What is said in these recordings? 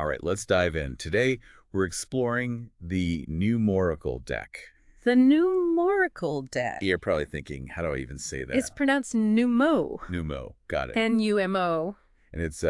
All right, let's dive in. Today, we're exploring the numerical deck. The numerical deck. You're probably thinking, how do I even say that? It's pronounced Numo. Numo, got it. N-U-M-O. And it's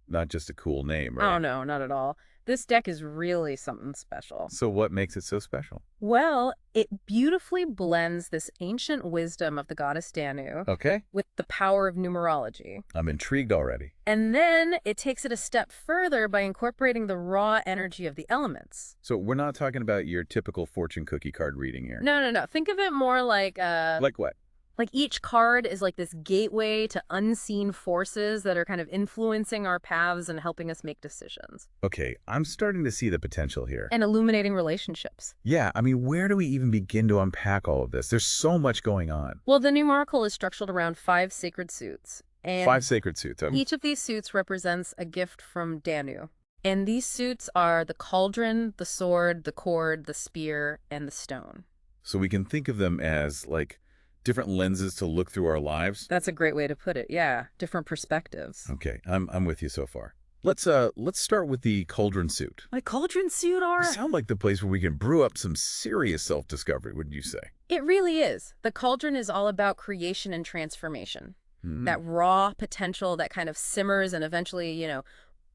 not just a cool name, Oh, right? no, not at all. This deck is really something special. So what makes it so special? Well, it beautifully blends this ancient wisdom of the goddess Danu Okay, with the power of numerology. I'm intrigued already. And then it takes it a step further by incorporating the raw energy of the elements. So we're not talking about your typical fortune cookie card reading here. No, no, no. Think of it more like Like what? like each card is like this gateway to unseen forces that are kind of influencing our paths and helping us make decisions. Okay, I'm starting to see the potential here. And illuminating relationships. Yeah, I mean, where do we even begin to unpack all of this? There's so much going on. Well, the numerical is structured around 5 sacred suits. And 5 sacred suits. each of these suits represents a gift from Danu. And these suits are the cauldron, the sword, the cord, the spear, and the stone. So we can think of them as like different lenses to look through our lives. That's a great way to put it. Yeah, different perspectives. Okay, I'm with you so far. Let's start with the cauldron suit. My cauldron suit, You are? sound like the place where we can brew up some serious self-discovery, wouldn't you say? It really is. The cauldron is all about creation and transformation. Hmm. That raw potential that kind of simmers and eventually,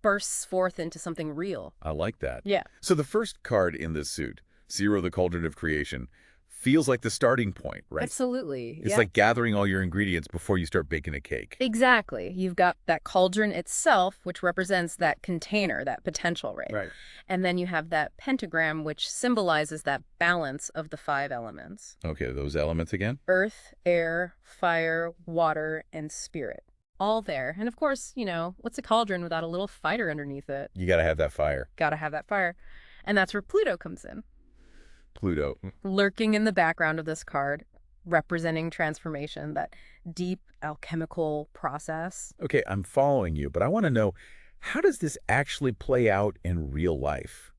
bursts forth into something real. I like that. Yeah. So the first card in this suit, Zero, the Cauldron of Creation, feels like the starting point, right? Absolutely. It's Yeah. like gathering all your ingredients before you start baking a cake. Exactly. You've got that cauldron itself, which represents that container, that potential, right? Right. And then you have that pentagram, which symbolizes that balance of the 5 elements. Okay, those elements again? Earth, air, fire, water, and spirit. All there. And of course, what's a cauldron without a little fighter underneath it? You got to have that fire. Gotta have that fire. And that's where Pluto comes in. Pluto. Lurking in the background of this card, representing transformation, that deep alchemical process. Okay, I'm following you, but I want to know, how does this actually play out in real life?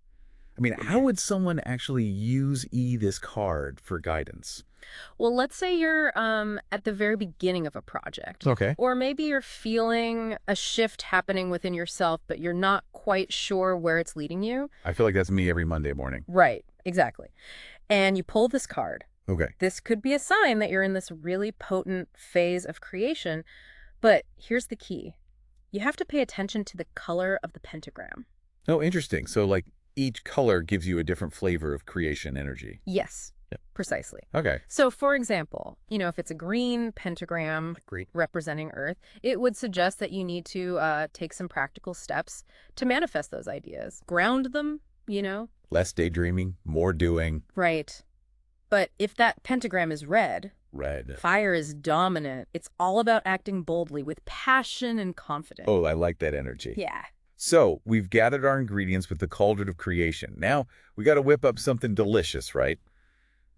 I mean, how would someone actually use this card for guidance? Well, let's say you're at the very beginning of a project. Okay. Or maybe you're feeling a shift happening within yourself, but you're not quite sure where it's leading you. I feel like that's me every Monday morning. Right, exactly. And you pull this card. Okay. This could be a sign that you're in this really potent phase of creation. But here's the key. You have to pay attention to the color of the pentagram. Oh, interesting. So like each color gives you a different flavor of creation energy. Yes, Yep. precisely. Okay. So, for example, if it's a green pentagram Great. representing Earth, it would suggest that you need to take some practical steps to manifest those ideas. Ground them. Less daydreaming, more doing. Right. But if that pentagram is red, Red. fire is dominant. It's all about acting boldly with passion and confidence. Oh, I like that energy. Yeah. So we've gathered our ingredients with the cauldron of creation. Now we got to whip up something delicious, right?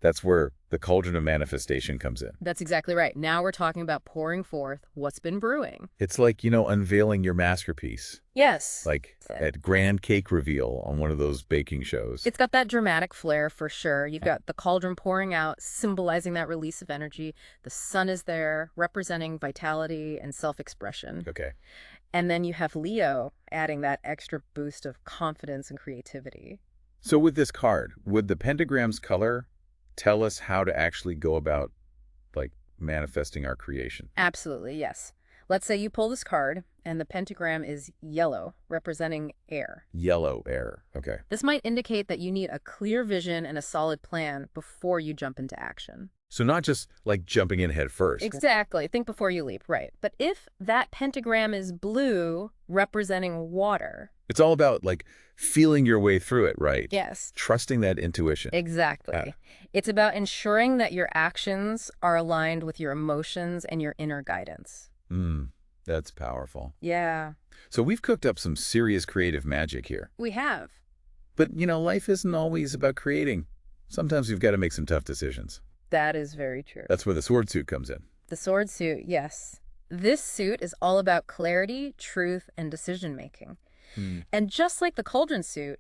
That's where the cauldron of manifestation comes in. That's exactly right. Now we're talking about pouring forth what's been brewing. It's like, unveiling your masterpiece, Yes. like at grand cake reveal on one of those baking shows. It's got that dramatic flair for sure. You've got the cauldron pouring out, symbolizing that release of energy. The sun is there, representing vitality and self-expression. Okay. And then you have Leo adding that extra boost of confidence and creativity. So with this card, would the pentagram's color tell us how to actually go about, like, manifesting our creation? Absolutely, yes. Let's say you pull this card, and the pentagram is yellow, representing air. Yellow air. Okay. This might indicate that you need a clear vision and a solid plan before you jump into action. So not just like jumping in head first. Exactly. Think before you leap, right. But if that pentagram is blue, representing water. It's all about like feeling your way through it, right? Yes. Trusting that intuition. Exactly. It's about ensuring that your actions are aligned with your emotions and your inner guidance. That's powerful. Yeah, So we've cooked up some serious creative magic here. we have. But, life isn't always about creating. Sometimes we've got to make some tough decisions. That is very true. That's where the sword suit comes in. The sword suit, yes. This suit is all about clarity, truth, and decision-making. And just like the cauldron suit,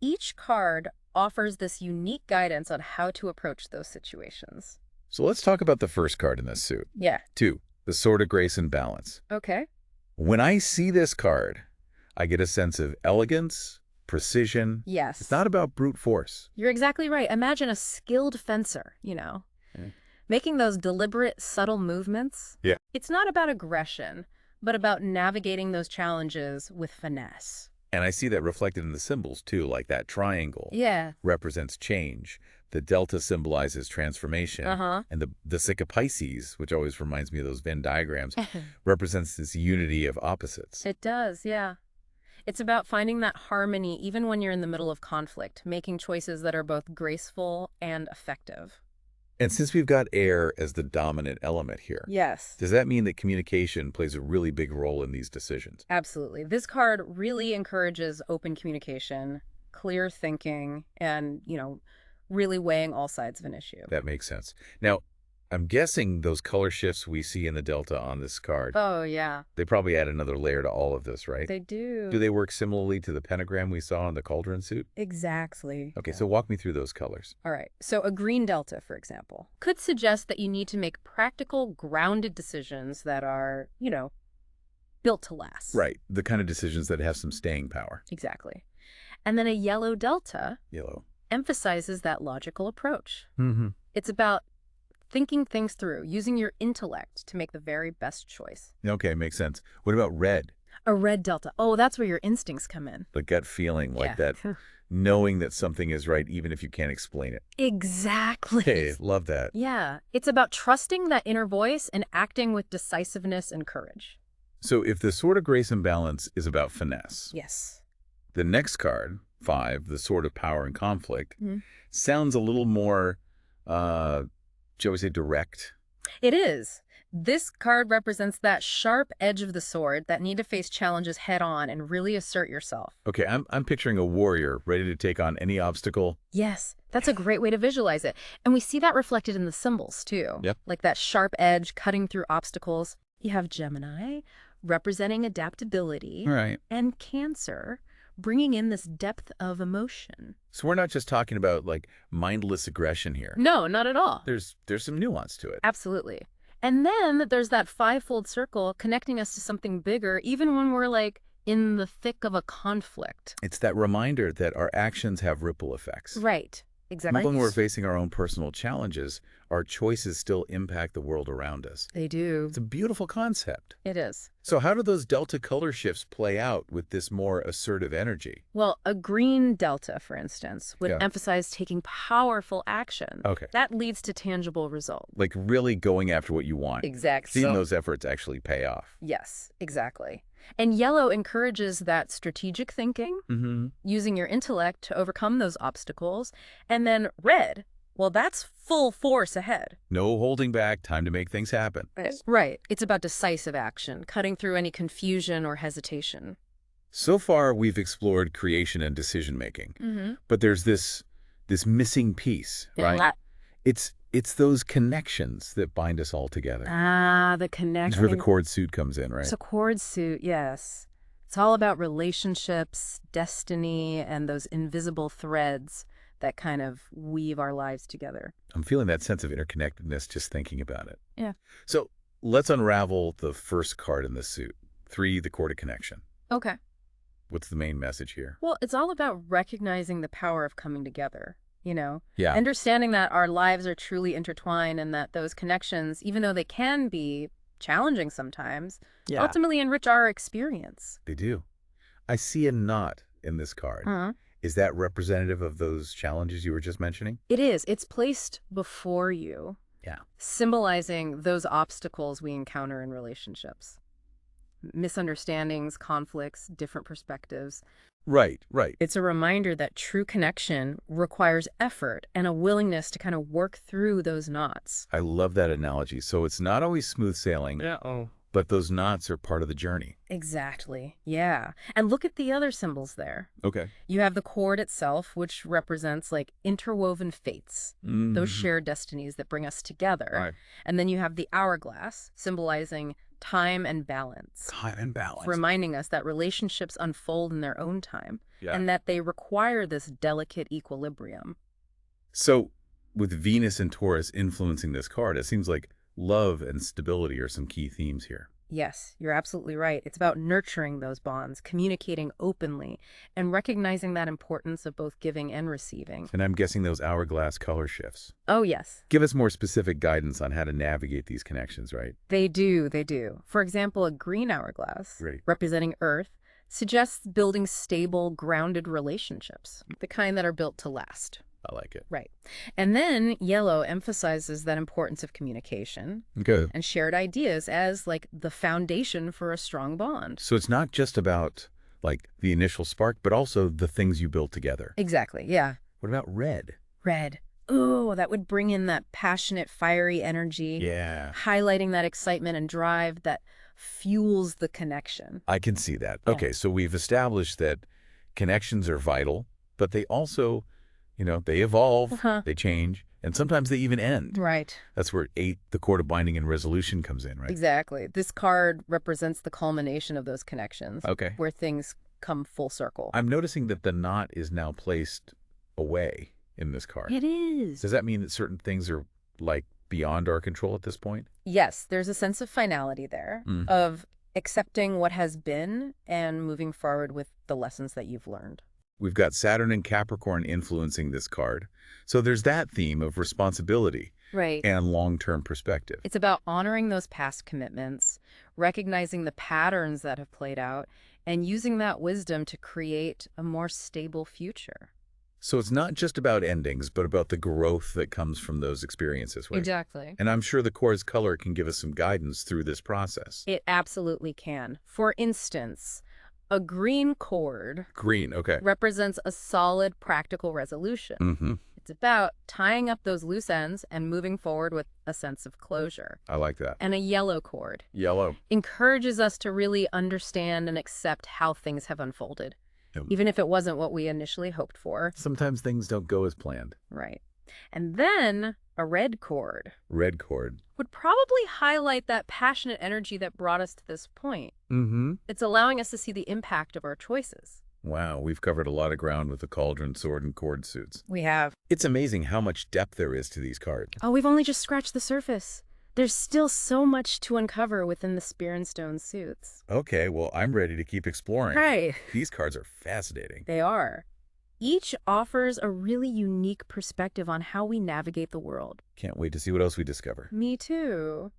each card offers this unique guidance on how to approach those situations. So let's talk about the first card in this suit. Yeah. 2, the Sword of Grace and Balance. Okay. When I see this card, I get a sense of elegance, precision. It's Yes. not about brute force. You're exactly right. Imagine a skilled fencer, Yeah. making those deliberate, subtle movements. Yeah. It's not about aggression, but about navigating those challenges with finesse. And I see that reflected in the symbols, too, like that triangle Yeah. represents change. The delta symbolizes transformation. Uh-huh. And the Sica Pisces, which always reminds me of those Venn diagrams, represents this unity of opposites. It does, yeah. It's about finding that harmony even when you're in the middle of conflict, making choices that are both graceful and effective. And since we've got air as the dominant element here, Yes. does that mean that communication plays a really big role in these decisions? Absolutely. This card really encourages open communication, clear thinking, and, really weighing all sides of an issue. That makes sense. Now, I'm guessing those color shifts we see in the delta on this card, Oh, yeah. they probably add another layer to all of this, right? They Do do. they work similarly to the pentagram we saw in the cauldron suit? Exactly. Okay, Yeah. so walk me through those colors. All right. So a green delta, for example, could suggest that you need to make practical, grounded decisions that are, built to last. Right, the kind of decisions that have some staying power. Exactly. And then a yellow delta Yellow. emphasizes that logical approach. Mm-hmm. It's about thinking things through, using your intellect to make the very best choice. Okay, makes sense. What about red? A red delta. Oh, that's where your instincts come in. The gut feeling, like Yeah. that, knowing that something is right even if you can't explain it. Exactly. Hey, love that. Yeah. It's about trusting that inner voice and acting with decisiveness and courage. So if the Sword of Grace and Balance is about finesse, Yes. the next card, 5, the Sword of Power and Conflict, Mhm. sounds a little more, shall we say, direct? It is. This card represents that sharp edge of the sword that need to face challenges head on and really assert yourself. Okay, I'm picturing a warrior ready to take on any obstacle. Yes, that's a great way to visualize it. And we see that reflected in the symbols, too. Yep. Like that sharp edge cutting through obstacles. You have Gemini, representing adaptability, Right. and Cancer, bringing in this depth of emotion. So we're not just talking about, like, mindless aggression here. No, not at all. There's some nuance to it. Absolutely. And then there's that fivefold circle connecting us to something bigger, even when we're like in the thick of a conflict. It's that reminder that our actions have ripple effects. Right. Exactly. Even when we're facing our own personal challenges, our choices still impact the world around us. They do. It's a beautiful concept. It is. So how do those delta color shifts play out with this more assertive energy? Well, a green delta, for instance, would Yeah. emphasize taking powerful action. Okay. That leads to tangible results. Like really going after what you want. Exactly. Seeing those efforts actually pay off. Yes, exactly. And yellow encourages that strategic thinking, Mm-hmm. using your intellect to overcome those obstacles. And then red, well, that's full force ahead. No holding back, time to make things happen. Right. It's about decisive action, cutting through any confusion or hesitation. So far, we've explored creation and decision-making. Mm-hmm. But there's this missing piece, right? It's those connections that bind us all together. The This connection. is where the cord suit comes in, right? It's a cord suit, yes. It's all about relationships, destiny, and those invisible threads that kind of weave our lives together. I'm feeling that sense of interconnectedness just thinking about it. Yeah. So let's unravel the first card in the suit. 3, the cord of connection. Okay. What's the main message here? Well, it's all about recognizing the power of coming together, Yeah. Understanding that our lives are truly intertwined and that those connections, even though they can be challenging sometimes, ultimately enrich our experience. They do. I see a knot in this card. Is that representative of those challenges you were just mentioning? It is. It's placed before you, Yeah. symbolizing those obstacles we encounter in relationships. Misunderstandings, conflicts, different perspectives. Right, right. It's a reminder that true connection requires effort and a willingness to kind of work through those knots. I love that analogy. So it's not always smooth sailing, but those knots are part of the journey. Exactly. Yeah. And look at the other symbols there. Okay. You have the cord itself, which represents like interwoven fates, those shared destinies that bring us together. Right. And then you have the hourglass, symbolizing time and balance, Time and balance. reminding us that relationships unfold in their own time Yeah. and that they require this delicate equilibrium. So with Venus and Taurus influencing this card, it seems like love and stability are some key themes here. Yes, you're absolutely right. It's about nurturing those bonds, communicating openly, and recognizing that importance of both giving and receiving. And I'm guessing those hourglass color shifts. Oh, yes, Give us more specific guidance on how to navigate these connections, right? they do. They do. For example, a green hourglass, Great. representing Earth, suggests building stable, grounded relationships, the kind that are built to last. I like it. Right. And then yellow emphasizes that importance of communication Okay. and shared ideas as like the foundation for a strong bond. So it's not just about, like, the initial spark, but also the things you build together. Exactly. Yeah. What about red? Red. Ooh, that would bring in that passionate, fiery energy, Yeah. highlighting that excitement and drive that fuels the connection. I can see that. Yeah. Okay, so we've established that connections are vital, but they also, they evolve, Uh-huh. they change, and sometimes they even end. Right. That's where 8, the cord of binding and resolution, comes in, right? Exactly. This card represents the culmination of those connections, Okay. where things come full circle. I'm noticing that the knot is now placed away in this card. It is. Does that mean that certain things are, like, beyond our control at this point? Yes, there's a sense of finality there, Mm. of accepting what has been and moving forward with the lessons that you've learned. We've got Saturn and Capricorn influencing this card. So there's that theme of responsibility Right. and long-term perspective. It's about honoring those past commitments, recognizing the patterns that have played out, and using that wisdom to create a more stable future. So it's not just about endings, but about the growth that comes from those experiences, right? Exactly. And I'm sure the core's color can give us some guidance through this process. It absolutely can. For instance, a green cord Green, okay. represents a solid, practical resolution. Mm-hmm. It's about tying up those loose ends and moving forward with a sense of closure. I like that. And a yellow cord Yellow. encourages us to really understand and accept how things have unfolded, even if it wasn't what we initially hoped for. Sometimes things don't go as planned. Right. And then a red cord Red cord. would probably highlight that passionate energy that brought us to this point. Mm-hmm. It's allowing us to see the impact of our choices. Wow, we've covered a lot of ground with the cauldron, sword, and cord suits. We have. It's amazing how much depth there is to these cards. Oh, we've only just scratched the surface. There's still so much to uncover within the Spear and Stone suits. Okay, well, I'm ready to keep exploring. Right. These cards are fascinating. They are. Each offers a really unique perspective on how we navigate the world. Can't wait to see what else we discover. Me too.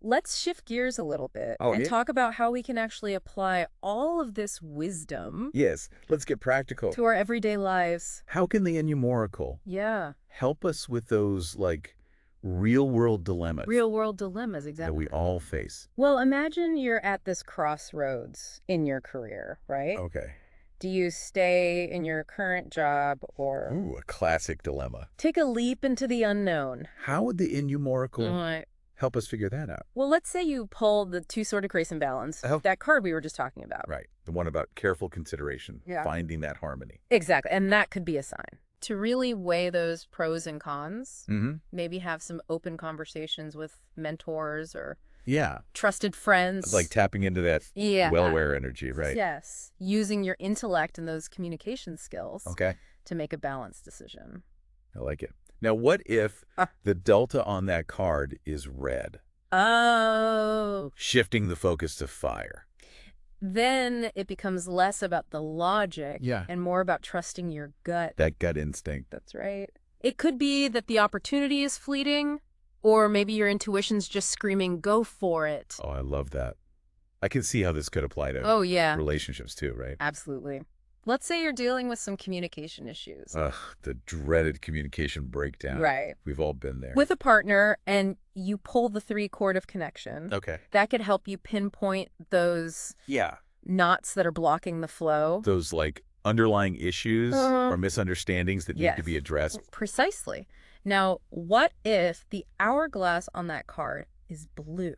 Let's shift gears a little bit Oh, and yeah? talk about how we can actually apply all of this wisdom Yes, let's get practical. to our everyday lives. How can the Oracle Yeah. help us with those, like, real-world dilemmas Real world dilemmas, that exactly. we all face? Well, imagine you're at this crossroads in your career, right? Okay. Do you stay in your current job or Ooh, a classic dilemma. take a leap into the unknown? How would the Oracle Right. help us figure that out? Well, let's say you pull the two-sworded grace and balance, Oh. that card we were just talking about. Right, the one about careful consideration, Yeah. finding that harmony. Exactly, and that could be a sign. To really weigh those pros and cons, Mm-hmm. maybe have some open conversations with mentors or Yeah, trusted friends. like tapping into that Yeah. well-aware energy, right? Yes. Using your intellect and those communication skills Okay, to make a balanced decision. I like it. Now, what if Ah. the delta on that card is red, Oh. shifting the focus to fire? Then it becomes less about the logic Yeah. and more about trusting your gut. That gut instinct. That's right. It could be that the opportunity is fleeting, or maybe your intuition's just screaming, go for it. Oh, I love that. I can see how this could apply to Oh, yeah. relationships too, right? Absolutely. Let's say you're dealing with some communication issues. Ugh, the dreaded communication breakdown. Right. We've all been there. With a partner, and you pull the 3-cord of connection. Okay. That could help you pinpoint those Yeah. knots that are blocking the flow. Those, like, underlying issues Uh-huh. or misunderstandings that need Yes. to be addressed. Precisely. Now, what if the hourglass on that card is blue,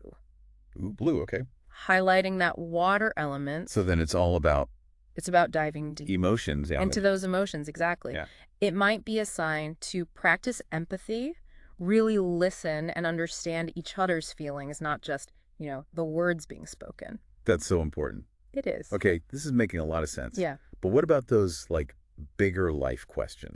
Ooh, blue, okay. highlighting that water element? So then it's all about It's about diving deep emotions. Yeah. into those emotions, exactly. Yeah. It might be a sign to practice empathy, really listen and understand each other's feelings, not just, the words being spoken. That's so important. It is. Okay, this is making a lot of sense. Yeah. But what about those, like, bigger life questions?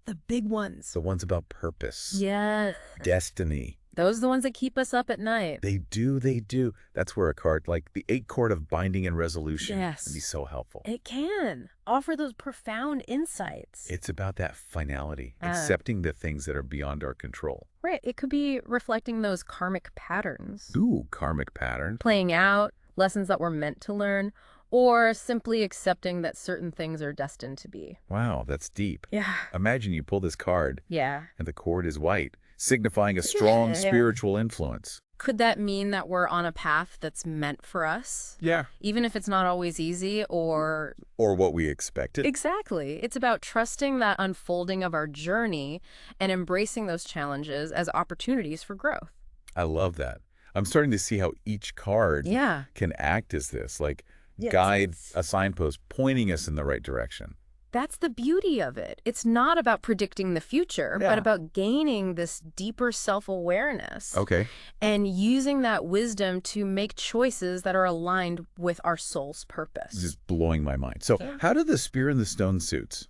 The big ones. The ones about purpose, Yeah. destiny, Those are the ones that keep us up at night. They do, they do. That's where a card, like the 8 chord of binding and resolution, can be Yes. so helpful. It can offer those profound insights. It's about that finality, Uh, accepting the things that are beyond our control. right. It could be reflecting those karmic patterns, Ooh, karmic pattern. playing out lessons that we're meant to learn, or simply accepting that certain things are destined to be. Wow, that's deep. Yeah. Imagine you pull this card Yeah. and the cord is white, signifying a strong Yeah. spiritual influence. Could that mean that we're on a path that's meant for us? Yeah. Even if it's not always easy or... Or what we expected. Exactly. It's about trusting that unfolding of our journey and embracing those challenges as opportunities for growth. I love that. I'm starting to see how each card Yeah. can act as this, like Yes. guide, a signpost pointing us in the right direction. That's the beauty of it. It's not about predicting the future, Yeah. but about gaining this deeper self-awareness Okay. and using that wisdom to make choices that are aligned with our soul's purpose. Just blowing my mind. So Yeah. how do the spear and the stone suits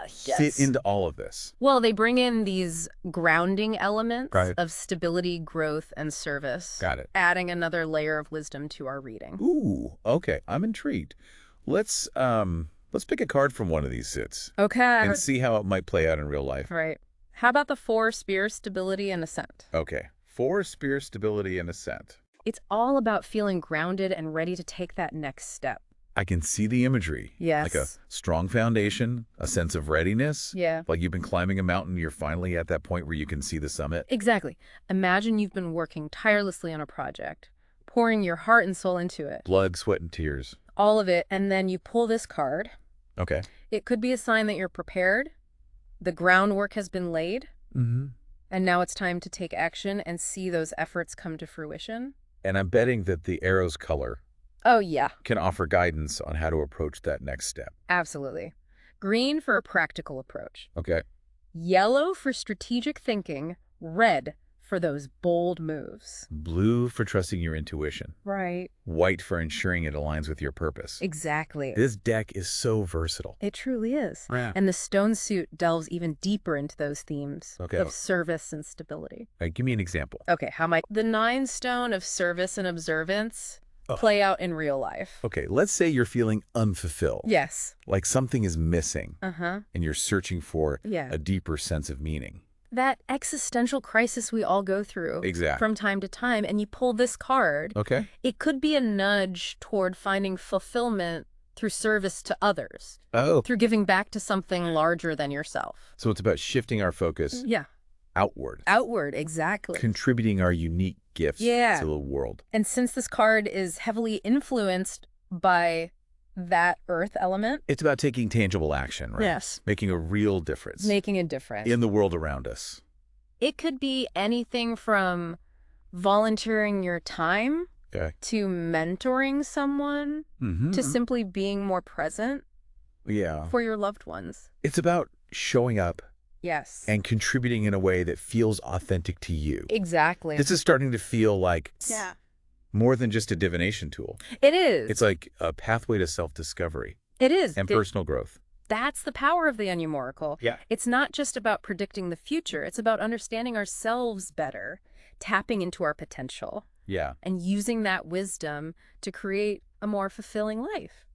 fit into all of this? Well, they bring in these grounding elements Right. of stability, growth, and service, Got it. adding another layer of wisdom to our reading. Ooh, okay. I'm intrigued. Let's pick a card from one of these suits Okay. and see how it might play out in real life. Right. How about the 4 spear, stability, and ascent? Okay. 4 spear, stability, and ascent. It's all about feeling grounded and ready to take that next step. I can see the imagery. Yes. Like a strong foundation, a sense of readiness. Yeah. Like you've been climbing a mountain, you're finally at that point where you can see the summit. Exactly. Imagine you've been working tirelessly on a project, pouring your heart and soul into it, Blood, sweat, and tears. all of it, and then you pull this card. Okay. It could be a sign that you're prepared, the groundwork has been laid, Mm-hmm. and now it's time to take action and see those efforts come to fruition. And I'm betting that the arrow's color Oh, yeah, can offer guidance on how to approach that next step. absolutely. Green for a practical approach. Okay. Yellow for strategic thinking. Red for those bold moves. Blue for trusting your intuition. Right. White for ensuring it aligns with your purpose. Exactly. This deck is so versatile. It truly is. Yeah. And the stone suit delves even deeper into those themes Okay. of service and stability. Give me an example. Okay, how might the 9 stone of service and observance Oh. play out in real life? Okay, let's say you're feeling unfulfilled. Yes. Like something is missing Uh-huh. and you're searching for Yeah. a deeper sense of meaning. That existential crisis we all go through Exactly. from time to time, and you pull this card, Okay. it could be a nudge toward finding fulfillment through service to others, Oh. through giving back to something larger than yourself. So it's about shifting our focus Yeah. outward, Outward, exactly. contributing our unique gifts Yeah. to the world. And since this card is heavily influenced by that earth element, It's about taking tangible action, right? Yes. Making a real difference making a difference. in the world around us. It could be anything from volunteering your time Okay. to mentoring someone Mm-hmm. to simply being more present Yeah. for your loved ones. It's about showing up Yes. and contributing in a way that feels authentic to you. Exactly. This is starting to feel like Yeah. more than just a divination tool. It is. It's like a pathway to self-discovery It is. and personal growth. That's the power of the Onion Oracle. Yeah. It's not just about predicting the future. It's about understanding ourselves better, tapping into our potential, Yeah. and using that wisdom to create a more fulfilling life.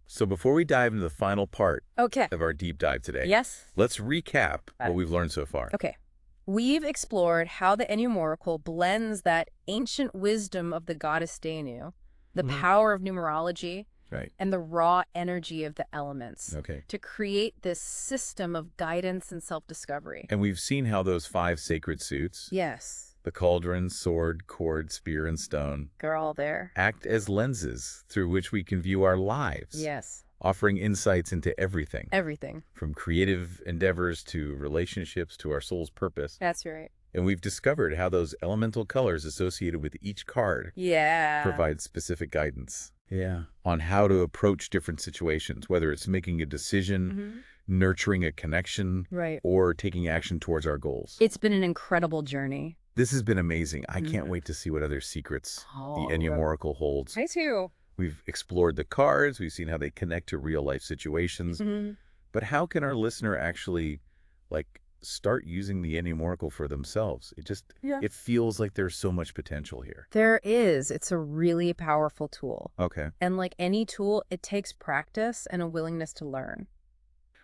So before we dive into the final part Okay. of our deep dive today, Yes? let's recap Got what it. we've learned so far. Okay. We've explored how the Onion Oracle blends that ancient wisdom of the goddess Danu, the Mhm. power of numerology, Right. and the raw energy of the elements Okay. to create this system of guidance and self-discovery. And we've seen how those 5 sacred suits, Yes. the cauldron, sword, cord, spear, and stone, They're all there. act as lenses through which we can view our lives, Yes. offering insights into everything, Everything. from creative endeavors to relationships to our soul's purpose. That's right. And we've discovered how those elemental colors associated with each card Yeah. provide specific guidance. Yeah. On how to approach different situations, whether it's making a decision, Mhm. nurturing a connection, Right. or taking action towards our goals. It's been an incredible journey. This has been amazing. I can't Mhm. wait to see what other secrets Oh, the Enneagram Oracle holds. Me too. We've explored the cards. We've seen how they connect to real life situations. Mm-hmm. But how can our listener actually, like, start using the Oracle for themselves. Yeah. It feels like there's so much potential here. There is. It's a really powerful tool. Okay. And like any tool, it takes practice and a willingness to learn.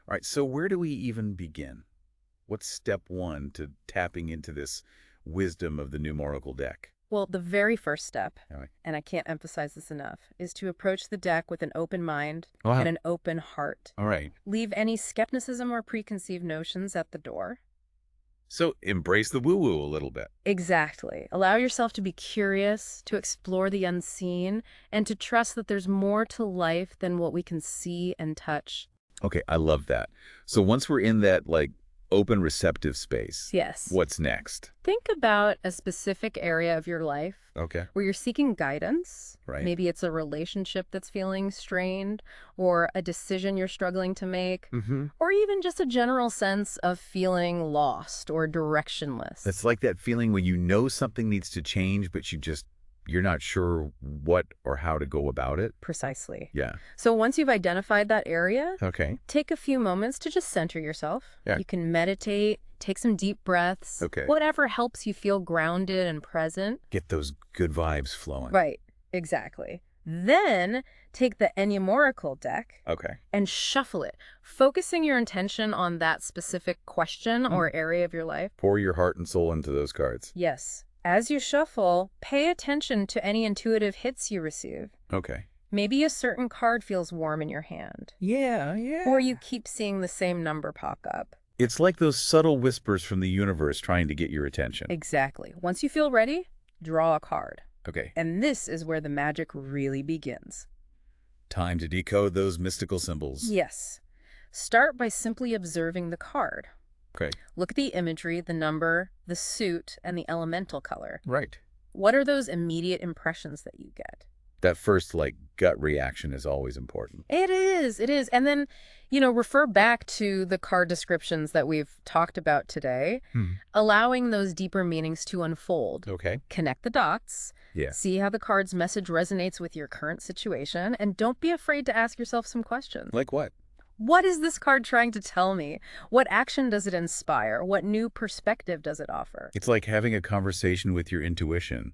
All right, so where do we even begin? What's step one to tapping into this wisdom of the numerical deck? Well, the very first step, All right. and I can't emphasize this enough, is to approach the deck with an open mind Wow. and an open heart. All right. Leave any skepticism or preconceived notions at the door. So embrace the woo-woo a little bit. Exactly. Allow yourself to be curious, to explore the unseen, and to trust that there's more to life than what we can see and touch. Okay, I love that. So once we're in that, like, open receptive space, Yes. what's next? Think about a specific area of your life Okay. where you're seeking guidance. Right. Maybe it's a relationship that's feeling strained, or a decision you're struggling to make, Mm-hmm. or even just a general sense of feeling lost or directionless. It's like that feeling when you know something needs to change, but you're not sure what or how to go about it. Precisely. Yeah. So once you've identified that area, Okay. take a few moments to just center yourself. Yeah. You can meditate, take some deep breaths, Okay. whatever helps you feel grounded and present. Get those good vibes flowing. Right, exactly. Then take the Oracle deck Okay. and shuffle it, focusing your intention on that specific question or area of your life. Pour your heart and soul into those cards. Yes. As you shuffle, pay attention to any intuitive hits you receive. Okay. Maybe a certain card feels warm in your hand, Yeah, yeah. or you keep seeing the same number pop up. It's like those subtle whispers from the universe trying to get your attention. Exactly. Once you feel ready, draw a card. Okay. And this is where the magic really begins. Time to decode those mystical symbols. Yes. Start by simply observing the card. Okay. Look at the imagery, the number, the suit, and the elemental color. Right. What are those immediate impressions that you get? That first, like, gut reaction is always important. It is. It is. And then, refer back to the card descriptions that we've talked about today, allowing those deeper meanings to unfold. Okay. Connect the dots. Yeah. See how the card's message resonates with your current situation, and don't be afraid to ask yourself some questions. Like what? What is this card trying to tell me? What action does it inspire? What new perspective does it offer? It's like having a conversation with your intuition,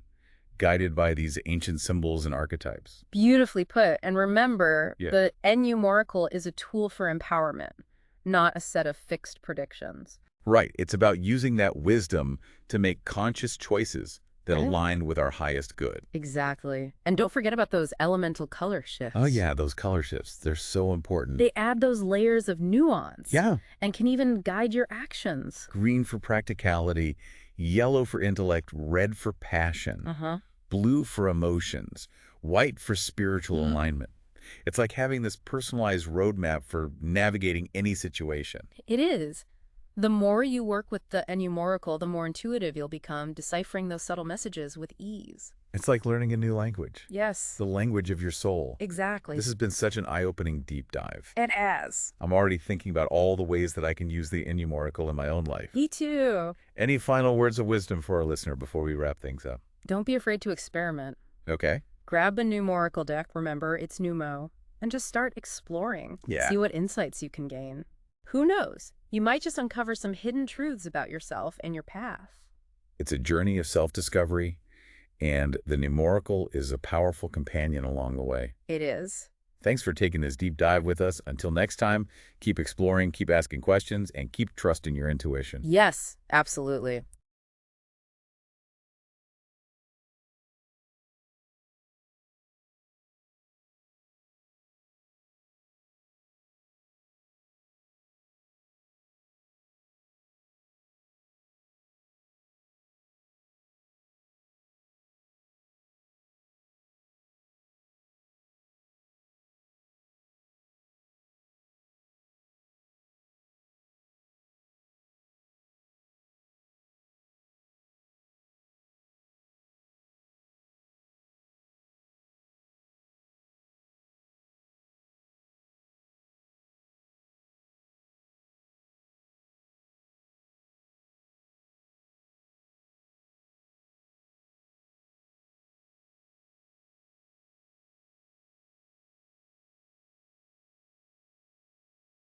guided by these ancient symbols and archetypes. Beautifully put. And remember, Yeah. the Oracle is a tool for empowerment, not a set of fixed predictions. Right. It's about using that wisdom to make conscious choices that Right. align with our highest good. Exactly. And don't forget about those elemental color shifts. Oh, yeah, those color shifts. They're so important. They add those layers of nuance. Yeah. And can even guide your actions. Green for practicality, yellow for intellect, red for passion, Uh-huh. blue for emotions, white for spiritual alignment. It's like having this personalized roadmap for navigating any situation. It is. The more you work with the Oracle, the more intuitive you'll become, deciphering those subtle messages with ease. It's like learning a new language, Yes, the language of your soul. exactly. This has been such an eye-opening deep dive. It has. I'm already thinking about all the ways that I can use the Oracle in my own life. Me too. Any final words of wisdom for our listener before we wrap things up? Don't be afraid to experiment. Okay. Grab the Oracle deck, remember, it's Numo, and just start exploring. Yeah. See what insights you can gain. Who knows? You might just uncover some hidden truths about yourself and your path. It's a journey of self-discovery, and the Oracle is a powerful companion along the way. It is. Thanks for taking this deep dive with us. Until next time, keep exploring, keep asking questions, and keep trusting your intuition. Yes, absolutely.